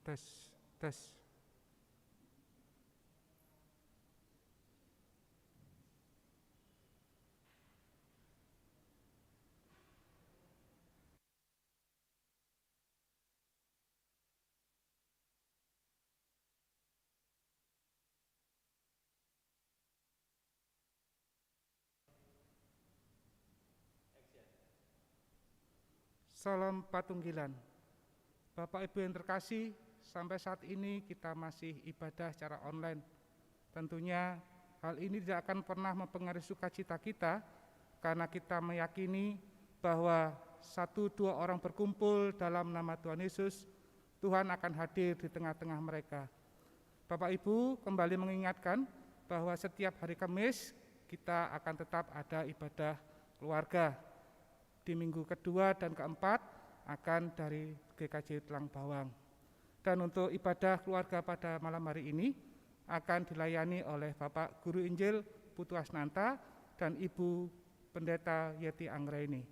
Tes, tes. Salam Patunggilan. Bapak Ibu yang terkasih, sampai saat ini kita masih ibadah secara online. Tentunya hal ini tidak akan pernah mempengaruhi sukacita kita, karena kita meyakini bahwa 1-2 orang berkumpul dalam nama Tuhan Yesus, Tuhan akan hadir di tengah-tengah mereka. Bapak Ibu kembali mengingatkan bahwa setiap hari Kamis kita akan tetap ada ibadah keluarga. Di minggu kedua dan keempat akan dari GKJ Tulang Bawang. Dan untuk ibadah keluarga pada malam hari ini akan dilayani oleh Bapak Guru Injil Putu Asnanta dan Ibu Pendeta Yeti Anggraini.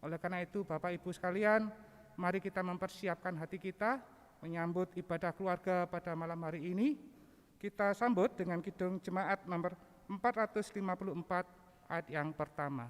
Oleh karena itu Bapak Ibu sekalian, mari kita mempersiapkan hati kita menyambut ibadah keluarga pada malam hari ini. Kita sambut dengan kidung jemaat nomor 454 ayat yang pertama.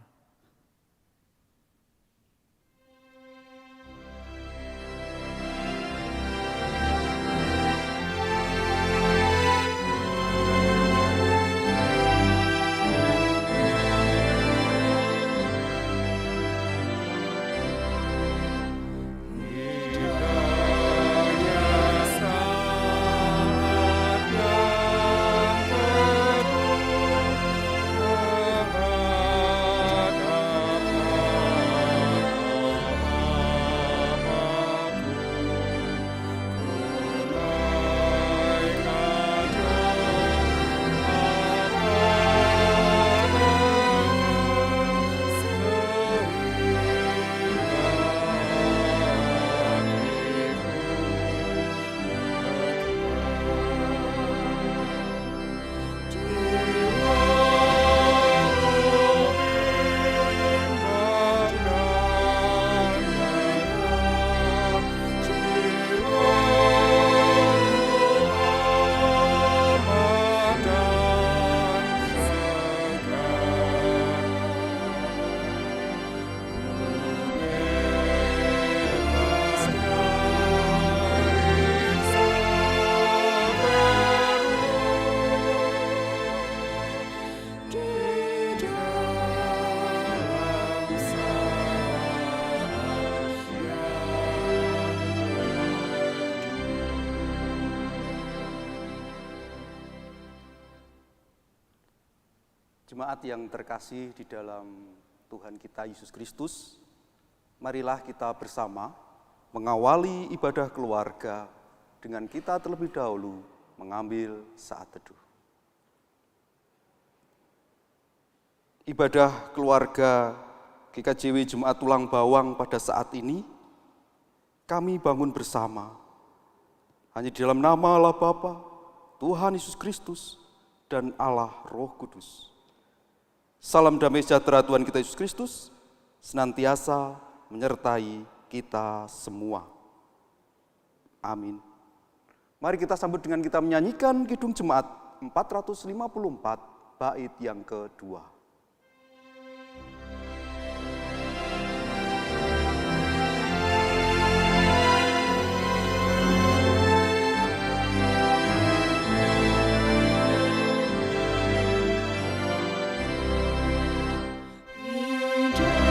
Jemaat yang terkasih di dalam Tuhan kita Yesus Kristus, marilah kita bersama mengawali ibadah keluarga dengan kita terlebih dahulu mengambil saat teduh. Ibadah keluarga GKJW Jemaat Tulang Bawang pada saat ini, kami bangun bersama, hanya di dalam nama Allah Bapa, Tuhan Yesus Kristus, dan Allah Roh Kudus. Salam damai sejahtera Tuhan kita Yesus Kristus senantiasa menyertai kita semua. Amin. Mari kita sambut dengan kita menyanyikan Kidung Jemaat 454 bait yang kedua. Dengan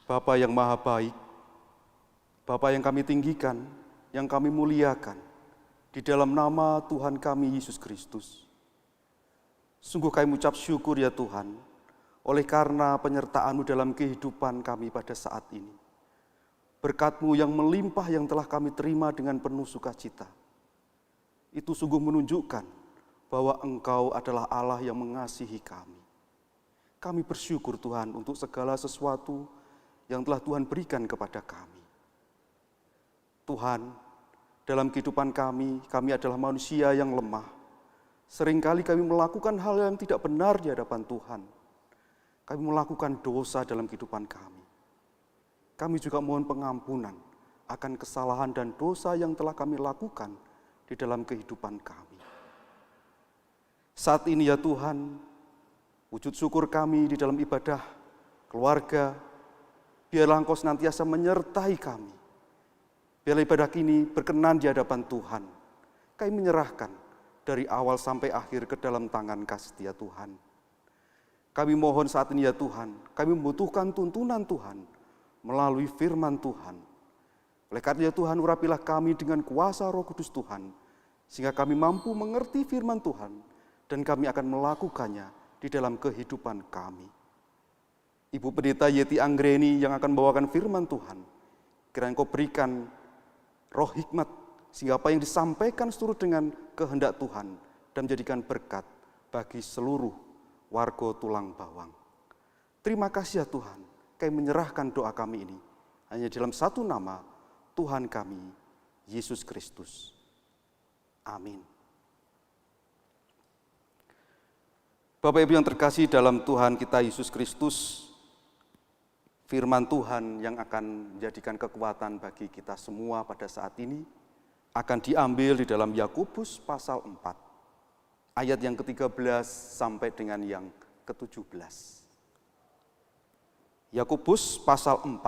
Bapa yang maha baik, Bapa yang kami tinggikan, yang kami muliakan, di dalam nama Tuhan kami Yesus Kristus. Sungguh kami ucap syukur ya Tuhan, oleh karena penyertaan-Mu dalam kehidupan kami pada saat ini. Berkat-Mu yang melimpah yang telah kami terima dengan penuh sukacita. Itu sungguh menunjukkan bahwa Engkau adalah Allah yang mengasihi kami. Kami bersyukur Tuhan untuk segala sesuatu yang telah Tuhan berikan kepada kami. Tuhan, dalam kehidupan kami adalah manusia yang lemah. Seringkali kami melakukan hal yang tidak benar di hadapan Tuhan. Kami melakukan dosa dalam kehidupan kami. Kami juga mohon pengampunan akan kesalahan dan dosa yang telah kami lakukan di dalam kehidupan kami. Saat ini ya Tuhan, wujud syukur kami di dalam ibadah keluarga, biarlah Engkau senantiasa menyertai kami. Biarlah ibadah ini berkenan di hadapan Tuhan. Kami menyerahkan dari awal sampai akhir ke dalam tangan kasih setia Tuhan. Kami mohon saat ini ya Tuhan, kami membutuhkan tuntunan Tuhan melalui firman Tuhan. Oleh karena Tuhan, urapilah kami dengan kuasa Roh Kudus Tuhan, sehingga kami mampu mengerti firman Tuhan, dan kami akan melakukannya di dalam kehidupan kami. Ibu Pendeta Yeti Anggreni yang akan membawakan firman Tuhan, kiranya Engkau berikan roh hikmat, sehingga apa yang disampaikan seturut dengan kehendak Tuhan dan menjadikan berkat bagi seluruh warga Tulang Bawang. Terima kasih ya Tuhan, kami menyerahkan doa kami ini hanya dalam satu nama, Tuhan kami, Yesus Kristus. Amin. Bapak Ibu yang terkasih dalam Tuhan kita Yesus Kristus, firman Tuhan yang akan menjadikan kekuatan bagi kita semua pada saat ini akan diambil di dalam Yakobus pasal 4, ayat yang ke-13 sampai dengan yang ke-17. Yakobus pasal 4,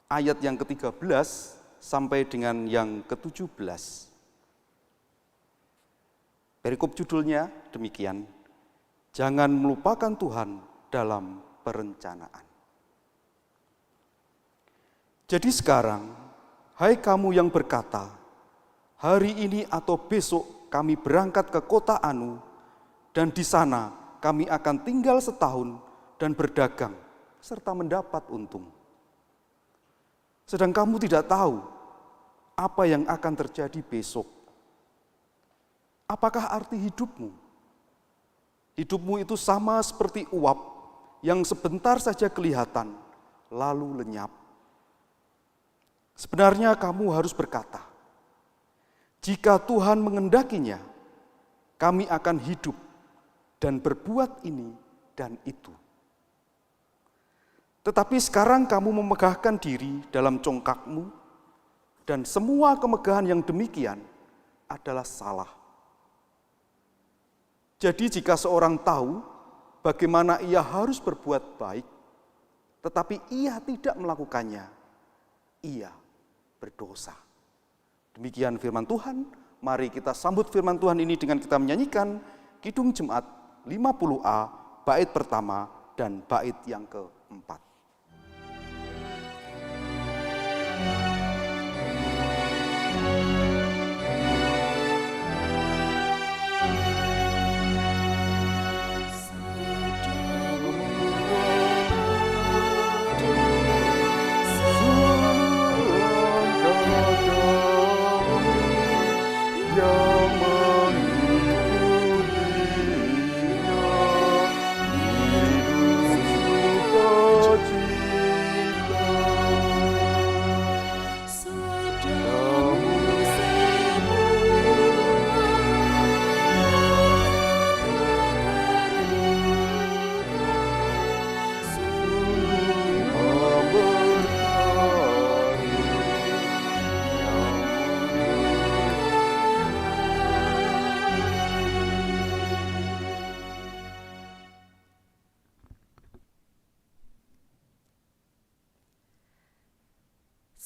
ayat yang ke-13 sampai dengan yang ke-17. Perikop judulnya demikian, jangan melupakan Tuhan dalam perencanaan. Jadi sekarang, hai kamu yang berkata, hari ini atau besok kami berangkat ke kota Anu, dan di sana kami akan tinggal setahun dan berdagang, serta mendapat untung. Sedang kamu tidak tahu apa yang akan terjadi besok. Apakah arti hidupmu? Hidupmu itu sama seperti uap yang sebentar saja kelihatan, lalu lenyap. Sebenarnya kamu harus berkata, jika Tuhan mengendakinya, kami akan hidup dan berbuat ini dan itu. Tetapi sekarang kamu memegahkan diri dalam congkakmu, dan semua kemegahan yang demikian adalah salah. Jadi jika seorang tahu bagaimana ia harus berbuat baik, tetapi ia tidak melakukannya, ia berdosa. Demikian firman Tuhan. Mari kita sambut firman Tuhan ini dengan kita menyanyikan Kidung Jemaat 50A, bait pertama dan bait yang keempat.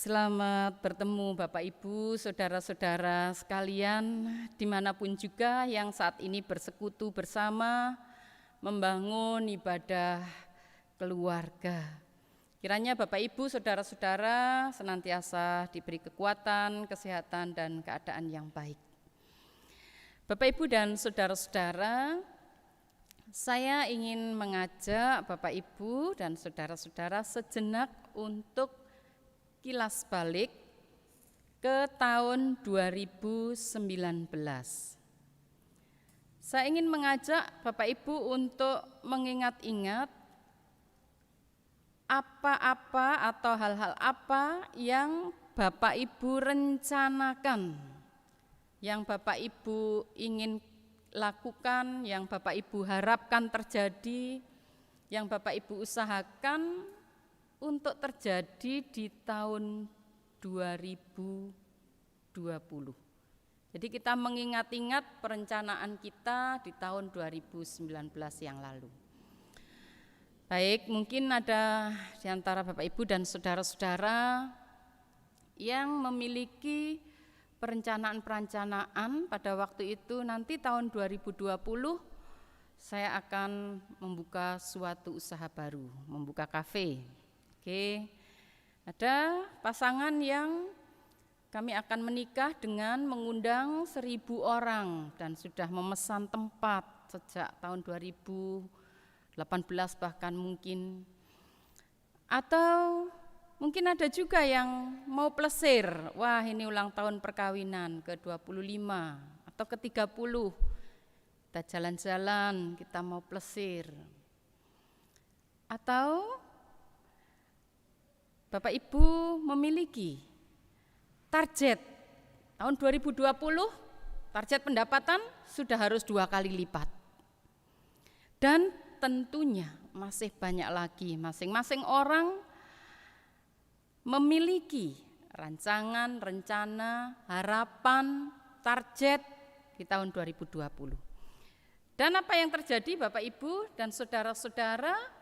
Selamat bertemu Bapak Ibu, saudara-saudara sekalian, dimanapun juga yang saat ini bersekutu bersama membangun ibadah keluarga. Kiranya Bapak Ibu, saudara-saudara senantiasa diberi kekuatan, kesehatan, dan keadaan yang baik. Bapak Ibu dan saudara-saudara, saya ingin mengajak Bapak Ibu dan saudara-saudara sejenak untuk kilas balik ke tahun 2019. Saya ingin mengajak Bapak Ibu untuk mengingat-ingat apa-apa atau hal-hal apa yang Bapak Ibu rencanakan, yang Bapak Ibu ingin lakukan, yang Bapak Ibu harapkan terjadi, yang Bapak Ibu usahakan untuk terjadi di tahun 2020. Jadi kita mengingat-ingat perencanaan kita di tahun 2019 yang lalu. Baik, mungkin ada di antara Bapak Ibu dan saudara-saudara yang memiliki perencanaan-perencanaan pada waktu itu, nanti tahun 2020 saya akan membuka suatu usaha baru, membuka kafe. Oke. Ada pasangan yang kami akan menikah dengan mengundang 1.000 orang dan sudah memesan tempat sejak tahun 2018 bahkan mungkin. Atau mungkin ada juga yang mau plesir, wah ini ulang tahun perkawinan ke-25 atau ke-30, kita jalan-jalan, kita mau plesir. Atau Bapak Ibu memiliki target tahun 2020, target pendapatan sudah harus 2 kali lipat. Dan tentunya masih banyak lagi, masing-masing orang memiliki rancangan, rencana, harapan, target di tahun 2020. Dan apa yang terjadi Bapak Ibu dan saudara-saudara?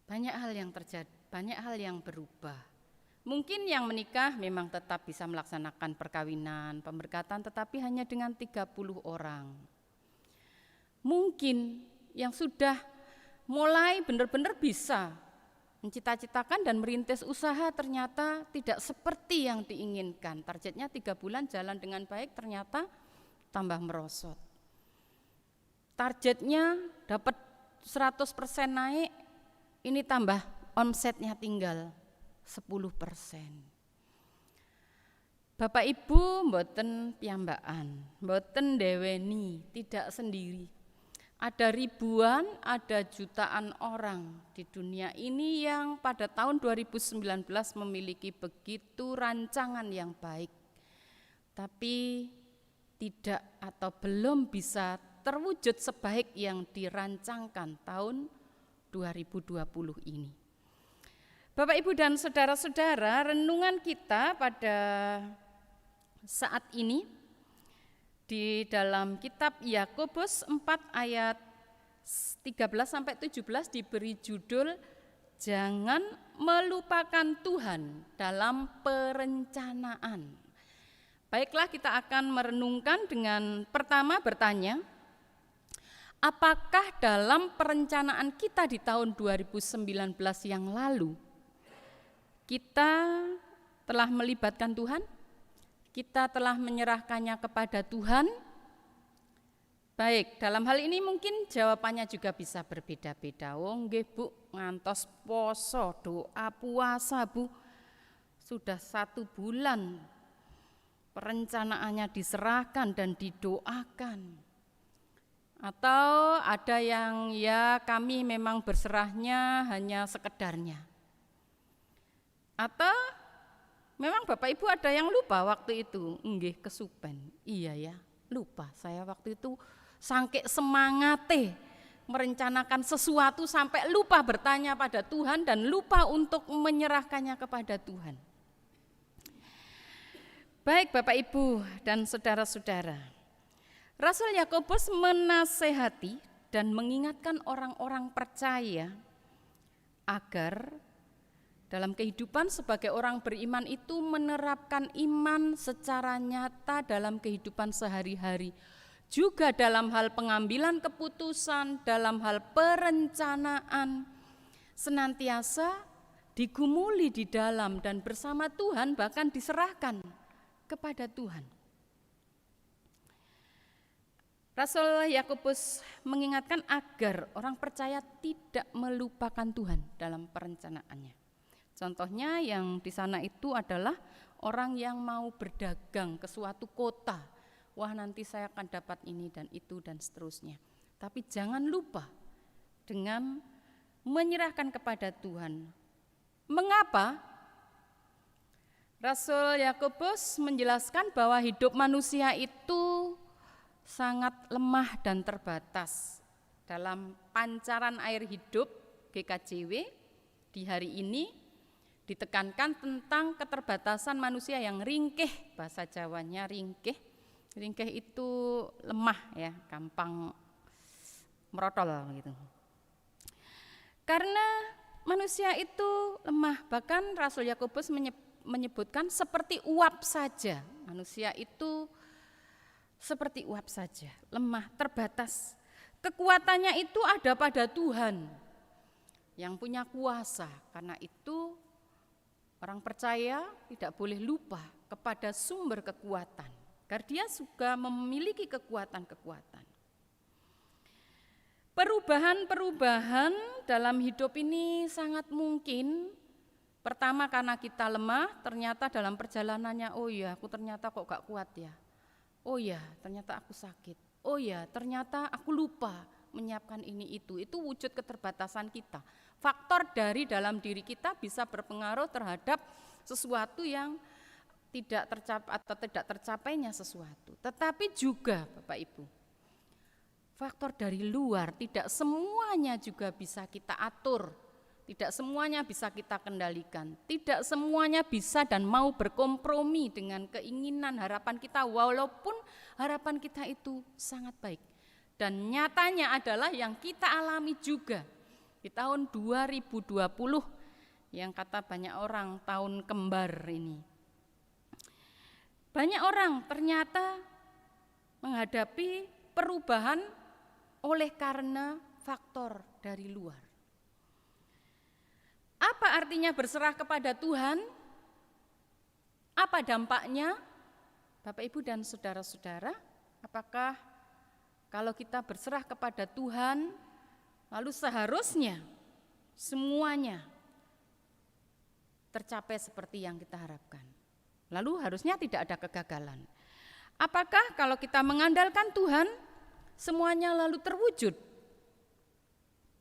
Banyak hal yang terjadi, banyak hal yang berubah. Mungkin yang menikah memang tetap bisa melaksanakan perkawinan, pemberkatan, tetapi hanya dengan 30 orang. Mungkin yang sudah mulai benar-benar bisa mencita-citakan dan merintis usaha ternyata tidak seperti yang diinginkan. Targetnya 3 bulan jalan dengan baik, ternyata tambah merosot. Targetnya dapat 100% naik, ini tambah omsetnya tinggal 10%. Bapak Ibu mboten piyambakan, mboten deweni, tidak sendiri. Ada ribuan, ada jutaan orang di dunia ini yang pada tahun 2019 memiliki begitu rancangan yang baik, tapi tidak atau belum bisa terwujud sebaik yang dirancangkan tahun 2020 ini. Bapak Ibu dan saudara-saudara, renungan kita pada saat ini di dalam kitab Yakobus 4 ayat 13-17 diberi judul Jangan Melupakan Tuhan dalam Perencanaan. Baiklah, kita akan merenungkan dengan pertama bertanya, apakah dalam perencanaan kita di tahun 2019 yang lalu kita telah melibatkan Tuhan? Kita telah menyerahkannya kepada Tuhan? Baik, dalam hal ini mungkin jawabannya juga bisa berbeda-beda. Nggih Bu, ngantos poso, doa puasa Bu, sudah 1 bulan perencanaannya diserahkan dan didoakan. Atau ada yang ya kami memang berserahnya hanya sekedarnya. Atau memang Bapak Ibu ada yang lupa waktu itu, nggih kesupen. Iya ya, lupa saya waktu itu sangke semangate merencanakan sesuatu sampai lupa bertanya pada Tuhan dan lupa untuk menyerahkannya kepada Tuhan. Baik Bapak Ibu dan saudara-saudara, Rasul Yakobus menasehati dan mengingatkan orang-orang percaya agar dalam kehidupan sebagai orang beriman itu menerapkan iman secara nyata dalam kehidupan sehari-hari. Juga dalam hal pengambilan keputusan, dalam hal perencanaan, senantiasa digumuli di dalam dan bersama Tuhan, bahkan diserahkan kepada Tuhan. Rasul Yakobus mengingatkan agar orang percaya tidak melupakan Tuhan dalam perencanaannya. Contohnya yang di sana itu adalah orang yang mau berdagang ke suatu kota. Wah, nanti saya akan dapat ini dan itu dan seterusnya. Tapi jangan lupa dengan menyerahkan kepada Tuhan. Mengapa? Rasul Yakobus menjelaskan bahwa hidup manusia itu sangat lemah dan terbatas. Dalam pancaran air hidup GKJW di hari ini ditekankan tentang keterbatasan manusia yang ringkih, bahasa Jawanya ringkih. Ringkih itu lemah ya, gampang merotol gitu. Karena manusia itu lemah, bahkan Rasul Yakobus menyebutkan seperti uap saja. Manusia itu seperti uap saja, lemah, terbatas. Kekuatannya itu ada pada Tuhan yang punya kuasa. Karena itu orang percaya tidak boleh lupa kepada sumber kekuatan, karena dia juga memiliki kekuatan-kekuatan. Perubahan-perubahan dalam hidup ini sangat mungkin. Pertama karena kita lemah, ternyata dalam perjalanannya, oh ya aku ternyata kok gak kuat ya. Oh ya ternyata aku sakit. Oh ya ternyata aku lupa menyiapkan ini itu wujud keterbatasan kita. Faktor dari dalam diri kita bisa berpengaruh terhadap sesuatu yang tidak tercapai atau tidak tercapainya sesuatu. Tetapi juga Bapak Ibu, faktor dari luar tidak semuanya juga bisa kita atur, tidak semuanya bisa kita kendalikan, tidak semuanya bisa dan mau berkompromi dengan keinginan harapan kita walaupun harapan kita itu sangat baik. Dan nyatanya adalah yang kita alami juga di tahun 2020 yang kata banyak orang tahun kembar ini. Banyak orang ternyata menghadapi perubahan oleh karena faktor dari luar. Apa artinya berserah kepada Tuhan? Apa dampaknya? Bapak, Ibu, dan saudara-saudara, apakah kalau kita berserah kepada Tuhan, lalu seharusnya semuanya tercapai seperti yang kita harapkan? Lalu harusnya tidak ada kegagalan. Apakah kalau kita mengandalkan Tuhan, semuanya lalu terwujud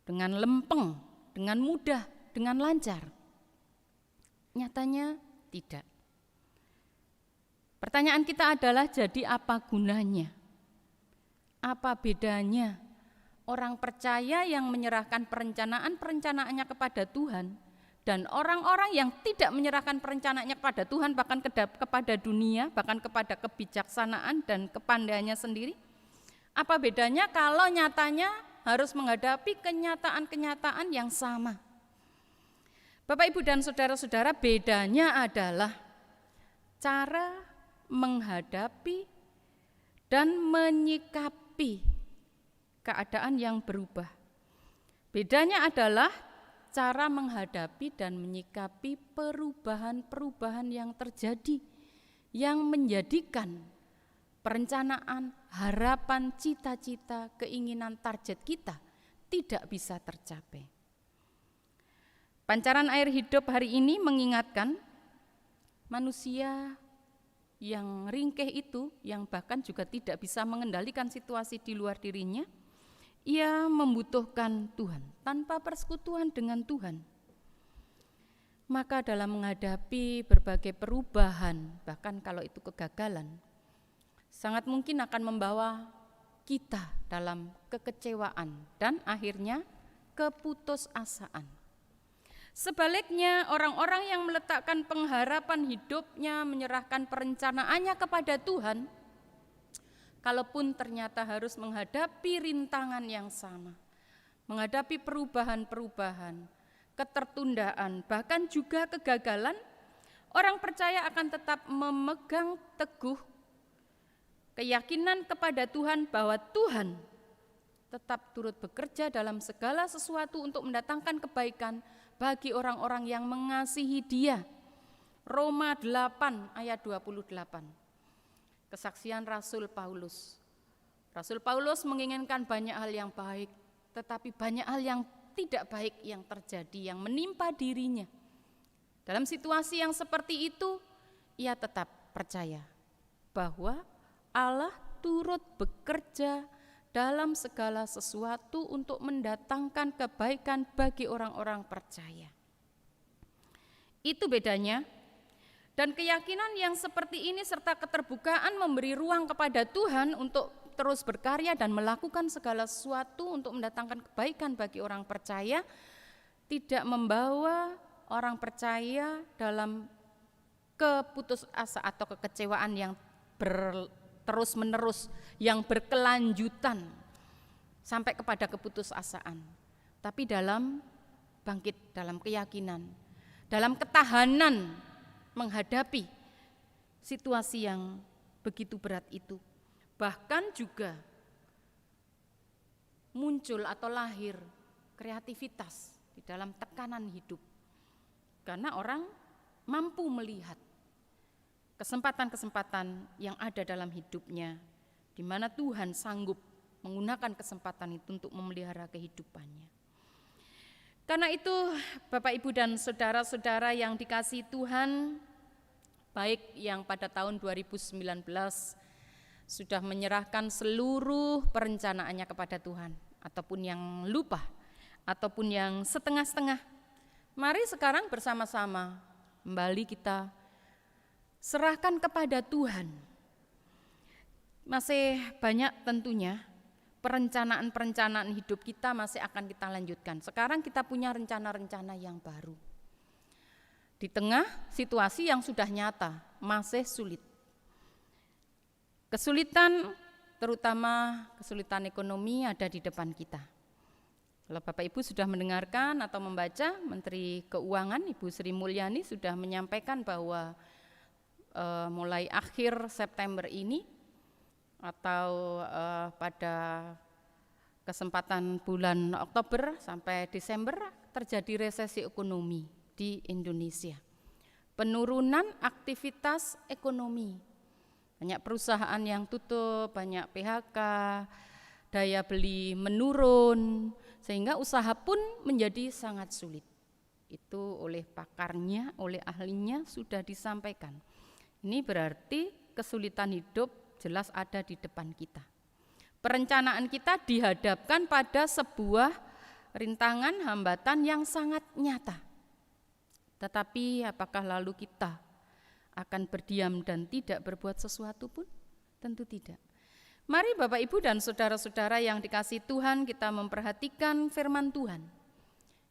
dengan lempeng, dengan mudah, dengan lancar? Nyatanya tidak. Pertanyaan kita adalah, jadi apa gunanya? Apa bedanya orang percaya yang menyerahkan perencanaannya kepada Tuhan dan orang-orang yang tidak menyerahkan perencanaannya kepada Tuhan, bahkan kepada dunia, bahkan kepada kebijaksanaan dan kepandaiannya sendiri? Apa bedanya kalau nyatanya harus menghadapi kenyataan-kenyataan yang sama? Bapak, Ibu, dan saudara-saudara, bedanya adalah cara menghadapi dan menyikapi keadaan yang berubah. Bedanya adalah cara menghadapi dan menyikapi perubahan-perubahan yang terjadi, yang menjadikan perencanaan, harapan, cita-cita, keinginan, target kita tidak bisa tercapai. Pancaran air hidup hari ini mengingatkan manusia yang ringkih itu, yang bahkan juga tidak bisa mengendalikan situasi di luar dirinya, ia membutuhkan Tuhan. Tanpa persekutuan dengan Tuhan, maka dalam menghadapi berbagai perubahan, bahkan kalau itu kegagalan, sangat mungkin akan membawa kita dalam kekecewaan dan akhirnya keputusasaan. Sebaliknya, orang-orang yang meletakkan pengharapan hidupnya, menyerahkan perencanaannya kepada Tuhan, kalaupun ternyata harus menghadapi rintangan yang sama, menghadapi perubahan-perubahan, ketertundaan, bahkan juga kegagalan, orang percaya akan tetap memegang teguh keyakinan kepada Tuhan bahwa Tuhan tetap turut bekerja dalam segala sesuatu untuk mendatangkan kebaikan bagi orang-orang yang mengasihi Dia. Roma 8 ayat 28. Kesaksian Rasul Paulus. Rasul Paulus menginginkan banyak hal yang baik, tetapi banyak hal yang tidak baik yang terjadi, yang menimpa dirinya. Dalam situasi yang seperti itu, ia tetap percaya bahwa Allah turut bekerja dalam segala sesuatu untuk mendatangkan kebaikan bagi orang-orang percaya. Itu bedanya. Dan keyakinan yang seperti ini serta keterbukaan memberi ruang kepada Tuhan untuk terus berkarya dan melakukan segala sesuatu untuk mendatangkan kebaikan bagi orang percaya, tidak membawa orang percaya dalam keputusasaan atau kekecewaan yang terus-menerus, yang berkelanjutan sampai kepada keputusasaan, tapi dalam bangkit, dalam keyakinan, dalam ketahanan menghadapi situasi yang begitu berat itu. Bahkan juga muncul atau lahir kreativitas di dalam tekanan hidup, karena orang mampu melihat kesempatan-kesempatan yang ada dalam hidupnya, di mana Tuhan sanggup menggunakan kesempatan itu untuk memelihara kehidupannya. Karena itu Bapak Ibu dan saudara-saudara yang dikasihi Tuhan, baik yang pada tahun 2019 sudah menyerahkan seluruh perencanaannya kepada Tuhan, ataupun yang lupa, ataupun yang setengah-setengah, mari sekarang bersama-sama kembali kita serahkan kepada Tuhan. Masih banyak tentunya perencanaan-perencanaan hidup kita masih akan kita lanjutkan. Sekarang kita punya rencana-rencana yang baru. Di tengah situasi yang sudah nyata, masih sulit. Kesulitan, terutama kesulitan ekonomi ada di depan kita. Kalau Bapak Ibu sudah mendengarkan atau membaca, Menteri Keuangan Ibu Sri Mulyani sudah menyampaikan bahwa mulai akhir September ini atau pada kesempatan bulan Oktober sampai Desember terjadi resesi ekonomi di Indonesia. Penurunan aktivitas ekonomi. Banyak perusahaan yang tutup, banyak PHK, daya beli menurun, sehingga usaha pun menjadi sangat sulit. Itu oleh pakarnya, oleh ahlinya sudah disampaikan. Ini berarti kesulitan hidup jelas ada di depan kita. Perencanaan kita dihadapkan pada sebuah rintangan hambatan yang sangat nyata. Tetapi apakah lalu kita akan berdiam dan tidak berbuat sesuatu pun? Tentu tidak. Mari Bapak Ibu dan saudara-saudara yang dikasihi Tuhan, kita memperhatikan firman Tuhan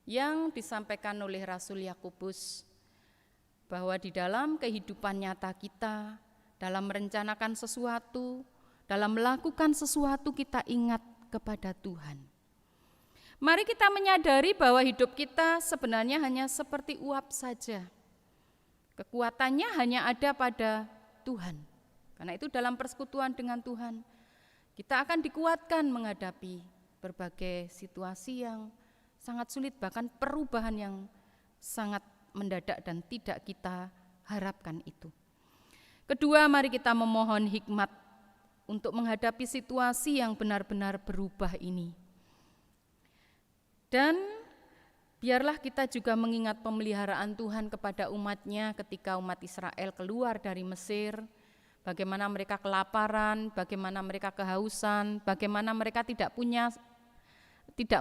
yang disampaikan oleh Rasul Yakobus, bahwa di dalam kehidupan nyata kita, dalam merencanakan sesuatu, dalam melakukan sesuatu, kita ingat kepada Tuhan. Mari kita menyadari bahwa hidup kita sebenarnya hanya seperti uap saja. Kekuatannya hanya ada pada Tuhan. Karena itu dalam persekutuan dengan Tuhan, kita akan dikuatkan menghadapi berbagai situasi yang sangat sulit, bahkan perubahan yang sangat mendadak dan tidak kita harapkan itu. Kedua, mari kita memohon hikmat untuk menghadapi situasi yang benar-benar berubah ini. Dan biarlah kita juga mengingat pemeliharaan Tuhan kepada umat-Nya ketika umat Israel keluar dari Mesir, bagaimana mereka kelaparan, bagaimana mereka kehausan, bagaimana mereka tidak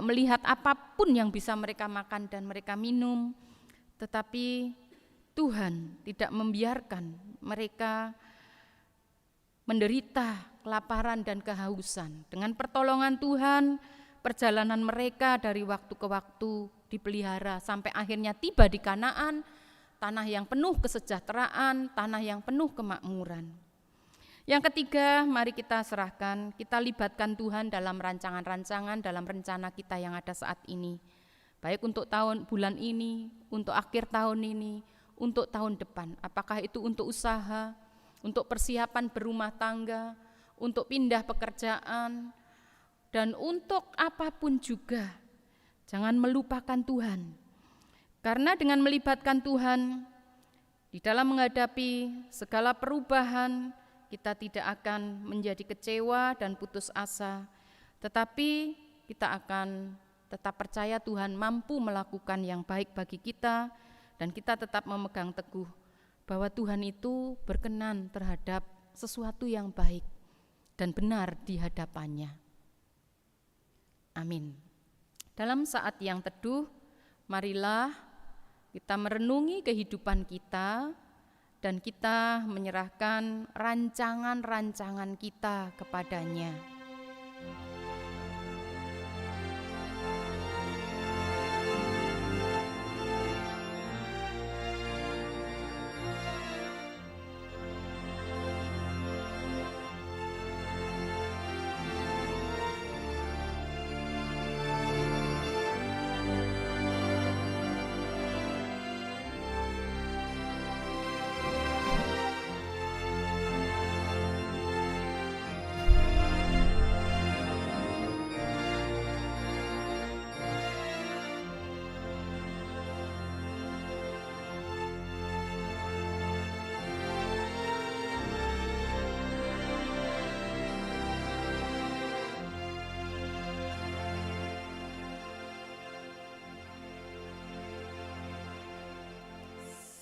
melihat apapun yang bisa mereka makan dan mereka minum. Tetapi Tuhan tidak membiarkan mereka menderita kelaparan dan kehausan. Dengan pertolongan Tuhan, perjalanan mereka dari waktu ke waktu dipelihara sampai akhirnya tiba di Kanaan, tanah yang penuh kesejahteraan, tanah yang penuh kemakmuran. Yang ketiga, mari kita serahkan, kita libatkan Tuhan dalam rancangan-rancangan, dalam rencana kita yang ada saat ini. Baik untuk bulan ini, untuk akhir tahun ini, untuk tahun depan. Apakah itu untuk usaha, untuk persiapan berumah tangga, untuk pindah pekerjaan, Dan untuk apapun juga, jangan melupakan Tuhan. Karena dengan melibatkan Tuhan, di dalam menghadapi segala perubahan, kita tidak akan menjadi kecewa dan putus asa, tetapi kita akan tetap percaya Tuhan mampu melakukan yang baik bagi kita, dan kita tetap memegang teguh bahwa Tuhan itu berkenan terhadap sesuatu yang baik dan benar di hadapannya. Amin. Dalam saat yang teduh, marilah kita merenungi kehidupan kita dan kita menyerahkan rancangan-rancangan kita kepadanya.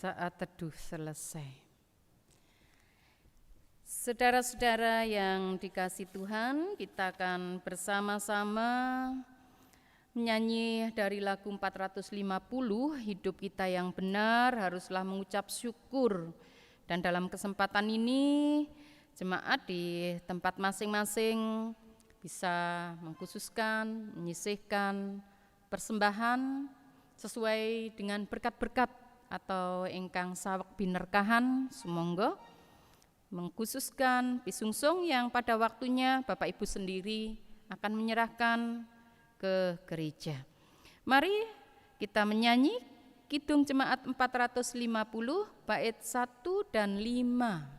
Saat teduh selesai. Saudara-saudara yang dikasihi Tuhan, kita akan bersama-sama menyanyi dari lagu 450, Hidup Kita Yang Benar Haruslah Mengucap Syukur. Dan dalam kesempatan ini, jemaat di tempat masing-masing bisa mengkhususkan, menyisihkan persembahan sesuai dengan berkat-berkat atau ingkang saweg binerkahan, sumangga mengkhususkan pisungsung yang pada waktunya Bapak Ibu sendiri akan menyerahkan ke gereja. Mari kita menyanyi Kidung Jemaat 450 bait 1 dan 5.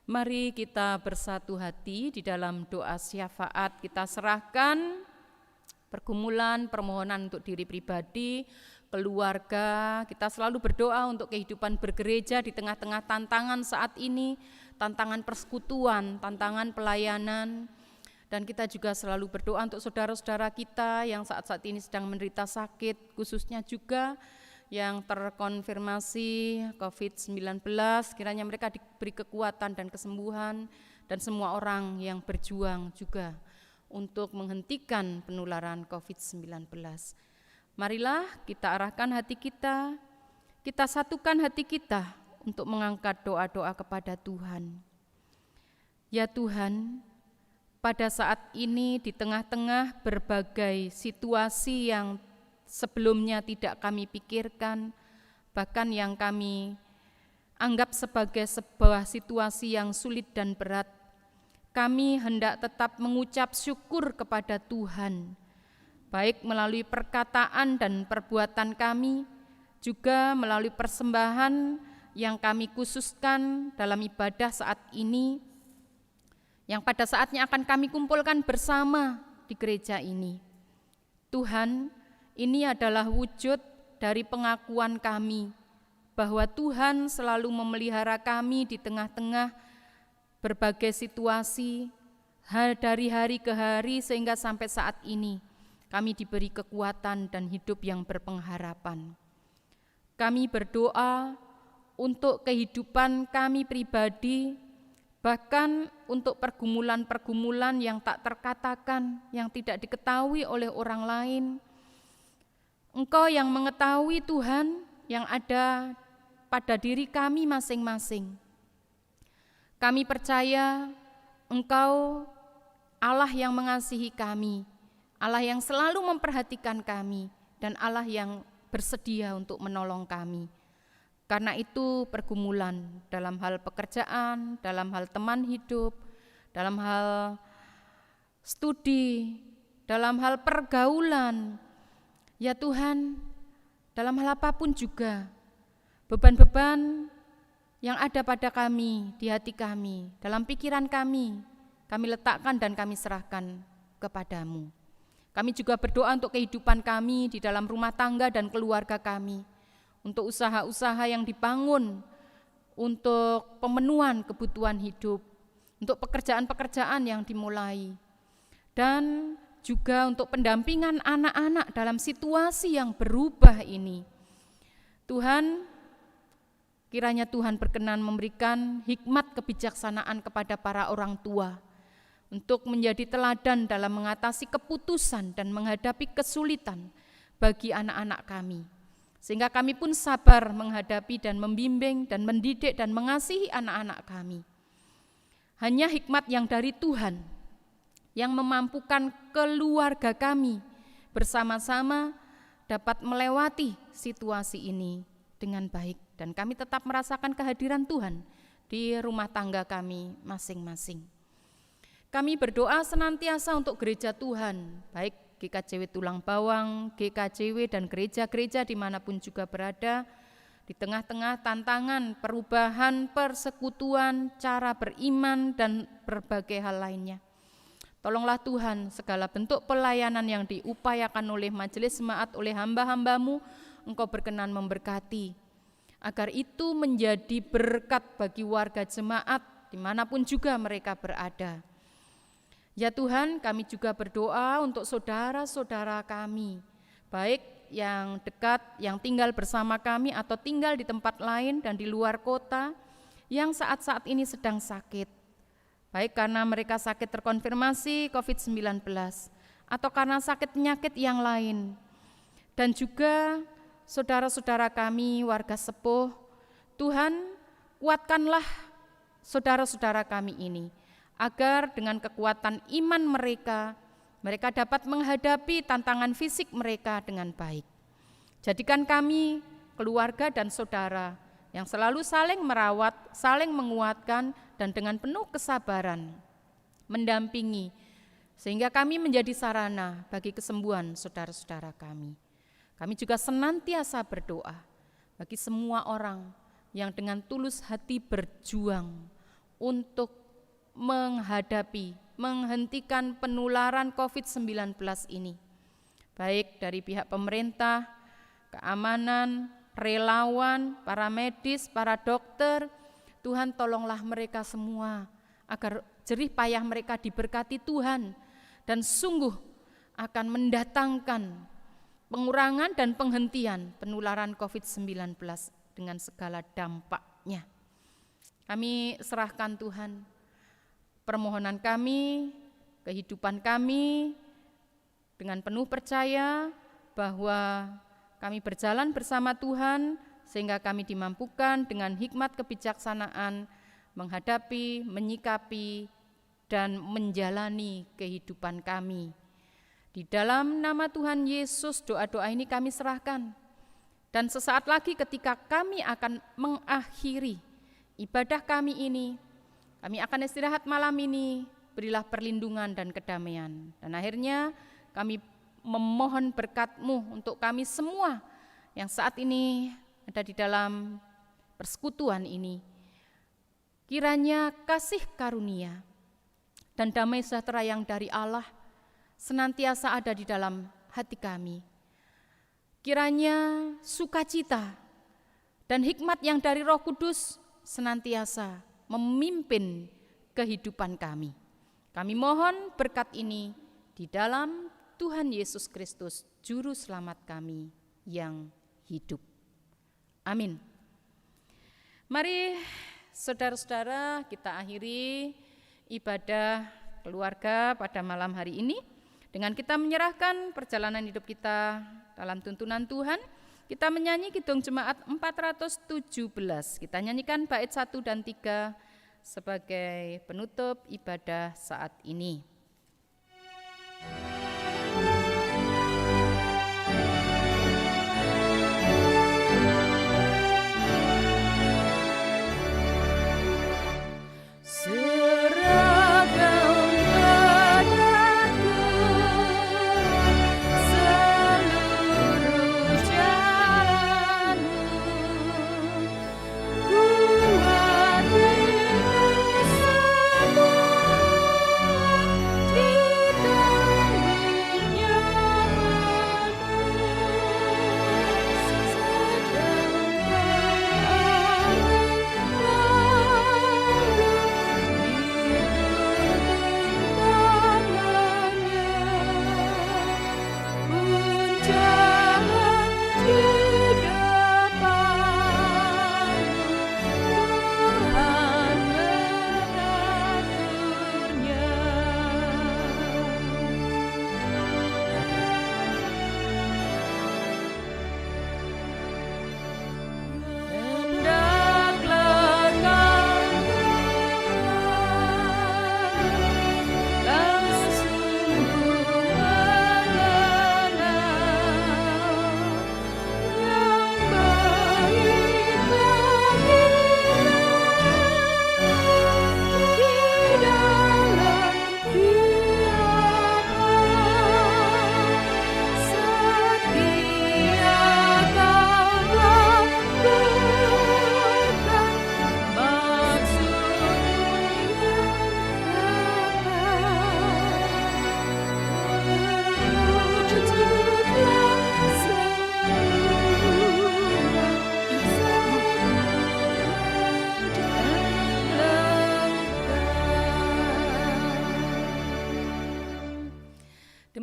Mari kita bersatu hati di dalam doa syafaat, kita serahkan pergumulan, permohonan untuk diri pribadi, keluarga. Kita selalu berdoa untuk kehidupan bergereja di tengah-tengah tantangan saat ini, tantangan persekutuan, tantangan pelayanan. Dan kita juga selalu berdoa untuk saudara-saudara kita yang saat-saat ini sedang menderita sakit, khususnya juga yang terkonfirmasi COVID-19, kiranya mereka diberi kekuatan dan kesembuhan, dan semua orang yang berjuang juga untuk menghentikan penularan COVID-19. Marilah kita arahkan hati kita satukan hati kita untuk mengangkat doa-doa kepada Tuhan. Ya Tuhan, pada saat ini di tengah-tengah berbagai situasi yang sebelumnya tidak kami pikirkan, bahkan yang kami anggap sebagai sebuah situasi yang sulit dan berat, kami hendak tetap mengucap syukur kepada Tuhan, baik melalui perkataan dan perbuatan kami, juga melalui persembahan yang kami khususkan dalam ibadah saat ini, yang pada saatnya akan kami kumpulkan bersama di gereja ini. Tuhan, ini adalah wujud dari pengakuan kami bahwa Tuhan selalu memelihara kami di tengah-tengah berbagai situasi dari hari ke hari sehingga sampai saat ini kami diberi kekuatan dan hidup yang berpengharapan. Kami berdoa untuk kehidupan kami pribadi, bahkan untuk pergumulan-pergumulan yang tak terkatakan, yang tidak diketahui oleh orang lain. Engkau yang mengetahui Tuhan yang ada pada diri kami masing-masing. Kami percaya Engkau Allah yang mengasihi kami, Allah yang selalu memperhatikan kami, dan Allah yang bersedia untuk menolong kami. Karena itu pergumulan dalam hal pekerjaan, dalam hal teman hidup, dalam hal studi, dalam hal pergaulan, ya Tuhan, dalam hal apapun juga, beban-beban yang ada pada kami, di hati kami, dalam pikiran kami letakkan dan kami serahkan kepadamu. Kami juga berdoa untuk kehidupan kami di dalam rumah tangga dan keluarga kami, untuk usaha-usaha yang dibangun, untuk pemenuhan kebutuhan hidup, untuk pekerjaan-pekerjaan yang dimulai, dan juga untuk pendampingan anak-anak dalam situasi yang berubah ini. Tuhan, kiranya Tuhan berkenan memberikan hikmat kebijaksanaan kepada para orang tua, untuk menjadi teladan dalam mengatasi keputusan dan menghadapi kesulitan bagi anak-anak kami. Sehingga kami pun sabar menghadapi dan membimbing dan mendidik dan mengasihi anak-anak kami. Hanya hikmat yang dari Tuhan yang memampukan keluarga kami bersama-sama dapat melewati situasi ini dengan baik. Dan kami tetap merasakan kehadiran Tuhan di rumah tangga kami masing-masing. Kami berdoa senantiasa untuk gereja Tuhan, baik GKJW Tulang Bawang, GKJW dan gereja-gereja dimanapun juga berada, di tengah-tengah tantangan, perubahan, persekutuan, cara beriman, dan berbagai hal lainnya. Tolonglah Tuhan, segala bentuk pelayanan yang diupayakan oleh majelis jemaat, oleh hamba-hambamu, Engkau berkenan memberkati, agar itu menjadi berkat bagi warga jemaat dimanapun juga mereka berada. Ya Tuhan, kami juga berdoa untuk saudara-saudara kami, baik yang dekat, yang tinggal bersama kami atau tinggal di tempat lain dan di luar kota, yang saat-saat ini sedang sakit, baik karena mereka sakit terkonfirmasi COVID-19 atau karena sakit penyakit yang lain. Dan juga saudara-saudara kami, warga sepuh, Tuhan kuatkanlah saudara-saudara kami ini, agar dengan kekuatan iman mereka dapat menghadapi tantangan fisik mereka dengan baik. Jadikan kami, keluarga dan saudara, yang selalu saling merawat, saling menguatkan, dan dengan penuh kesabaran mendampingi, sehingga kami menjadi sarana bagi kesembuhan saudara-saudara kami. Kami juga senantiasa berdoa bagi semua orang yang dengan tulus hati berjuang untuk menghentikan penularan COVID-19 ini, baik dari pihak pemerintah, keamanan, relawan, para medis, para dokter. Tuhan, tolonglah mereka semua agar jerih payah mereka diberkati Tuhan, dan sungguh akan mendatangkan pengurangan dan penghentian penularan COVID-19 dengan segala dampaknya. Kami serahkan Tuhan permohonan kami, kehidupan kami dengan penuh percaya bahwa kami berjalan bersama Tuhan sehingga kami dimampukan dengan hikmat kebijaksanaan menghadapi, menyikapi, dan menjalani kehidupan kami. Di dalam nama Tuhan Yesus, doa-doa ini kami serahkan. Dan sesaat lagi ketika kami akan mengakhiri ibadah kami ini, kami akan istirahat malam ini, berilah perlindungan dan kedamaian. Dan akhirnya kami memohon berkat-Mu untuk kami semua yang saat ini ada di dalam persekutuan ini. Kiranya kasih karunia dan damai sejahtera yang dari Allah senantiasa ada di dalam hati kami. Kiranya sukacita dan hikmat yang dari Roh Kudus senantiasa memimpin kehidupan kami. Kami mohon berkat ini di dalam Tuhan Yesus Kristus, Juru Selamat kami yang hidup. Amin. Mari saudara-saudara, kita akhiri ibadah keluarga pada malam hari ini dengan kita menyerahkan perjalanan hidup kita dalam tuntunan Tuhan. Kita menyanyi Kidung Jemaat 417. Kita nyanyikan bait 1 dan 3 sebagai penutup ibadah saat ini.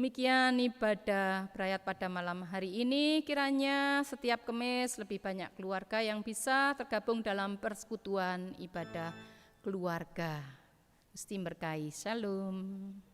Demikian ibadah berayat pada malam hari ini. Kiranya setiap Kamis lebih banyak keluarga yang bisa tergabung dalam persekutuan ibadah keluarga. Gusti berkahi. Shalom.